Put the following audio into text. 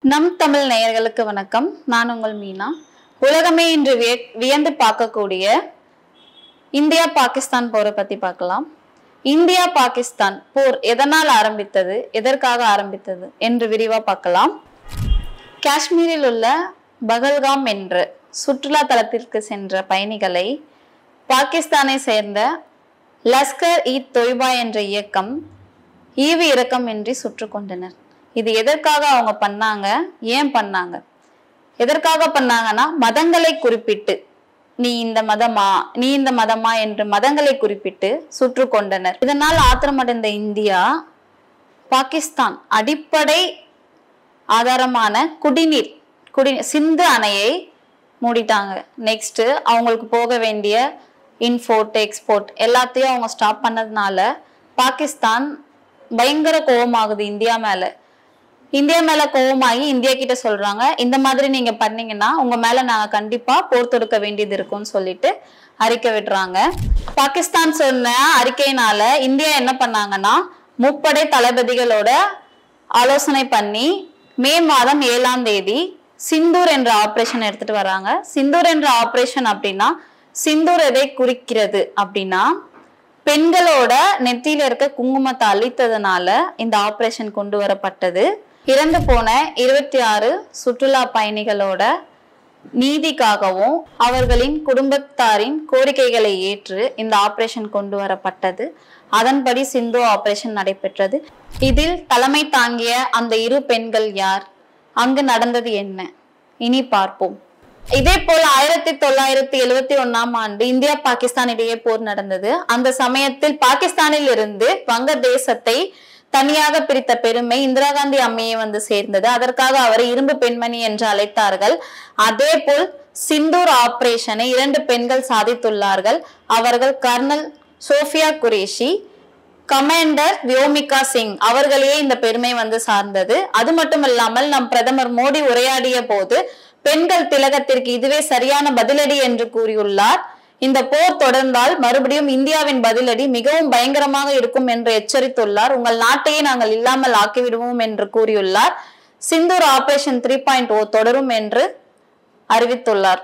நம் தமிழ் நேயர்களுக்கு வணக்கம். நான் உங்கள் மீனா. உலகமே இன்று வியந்து பார்க்கக்கூடிய இந்தியா பாகிஸ்தான் போரை பத்தி பார்க்கலாம். இந்தியா பாகிஸ்தான் போர் எதனால் ஆரம்பித்தது, எதற்காக ஆரம்பித்தது என்று விரிவா பார்க்கலாம். காஷ்மீரில் உள்ள பகல்காம் என்ற சுற்றுலா தலத்திற்கு சென்ற பயணிகளை பாகிஸ்தானை சேர்ந்த லஷ்கர் இ தொய்பா என்ற இயக்கம் ஈவு இரக்கமின்றி சுட்டு கொண்டனர். இது எதற்காக அவங்க பண்ணாங்க, ஏன் பண்ணாங்க, எதற்காக பண்ணாங்கன்னா மதங்களை குறிப்பிட்டு நீ இந்த மதமா என்று மதங்களை குறிப்பிட்டு சுற்று கொண்டனர். இதனால் ஆத்திரமடைந்த இந்தியா பாகிஸ்தான் அடிப்படை ஆதாரமான குடிநீர் சிந்து அணையை மூடிட்டாங்க. நெக்ஸ்ட் அவங்களுக்கு போக வேண்டிய இன்போர்ட் எக்ஸ்போர்ட் எல்லாத்தையும் அவங்க ஸ்டாப் பண்ணதுனால பாகிஸ்தான் பயங்கர கோபமாகுது இந்தியா மேல கோபமாகி இந்தியா கிட்ட சொல்றாங்க, இந்த மாதிரி நீங்க பண்ணீங்கன்னா உங்க மேல நாங்க கண்டிப்பா போர் தொடுக்க வேண்டியது இருக்கும்னு சொல்லிட்டு அறிக்கை விடுறாங்க. பாகிஸ்தான் சொன்ன அறிக்கையினால இந்தியா என்ன பண்ணாங்கன்னா முப்படை தளபதிகளோட ஆலோசனை பண்ணி மே மாதம் 7ஆம் தேதி சிந்தூர் என்ற ஆபரேஷன் எடுத்துட்டு வராங்க. சிந்தூர் என்ற ஆபரேஷன் அப்படின்னா, சிந்தூர் எதை குறிக்கிறது அப்படின்னா, பெண்களோட நெத்தியில இருக்க குங்குமத்தை அழித்ததுனால இந்த ஆபரேஷன் கொண்டு வரப்பட்டது. இறந்து போன 26 சுற்றுலா பயணிகளோட நீதிக்காகவும் அவர்களின் குடும்பத்தாரின் கோரிக்கைகளை ஏற்று இந்த ஆபரேஷன் கொண்டு வரப்பட்டது. அதன்படி சிந்து ஆபரேஷன் நடைபெற்றது. இதில் தலைமை தாங்கிய அந்த 2 பெண்கள் யார், அங்கு நடந்தது என்ன, இனி பார்ப்போம். இதே போல 1971ஆம் ஆண்டு இந்தியா பாகிஸ்தான் இடையே போர் நடந்தது. அந்த சமயத்தில் பாகிஸ்தானில் இருந்து வங்கதேசத்தை தனியாக பிரித்த பெருமை இந்திரா காந்தி அம்மையை வந்து சேர்ந்தது. அதற்காக அவரை இரும்பு பெண்மணி என்று அழைத்தார்கள். அதே போல் சிந்தூர் ஆபரேஷனை 2 பெண்கள் சாதித்துள்ளார்கள். அவர்கள் கர்னல் சோஃபியா குரேஷி, கமாண்டர் வியோமிகா சிங். அவர்களையே இந்த பெருமை வந்து சார்ந்தது. அது மட்டும் இல்லாமல் நம் பிரதமர் மோடி உரையாடிய போது பெண்கள் திலகத்திற்கு இதுவே சரியான பதிலடி என்று கூறியுள்ளார். இந்த போர் தொடர்ந்தால் மறுபடியும் இந்தியாவின் பதிலடி மிகவும் பயங்கரமாக இருக்கும் என்று எச்சரித்துள்ளார். உங்கள் நாட்டையே நாங்கள் இல்லாமல் ஆக்கிவிடுவோம் என்று கூறியுள்ளார். சிந்தூர் ஆபரேஷன் 3.0 தொடரும் என்று அறிவித்துள்ளார்.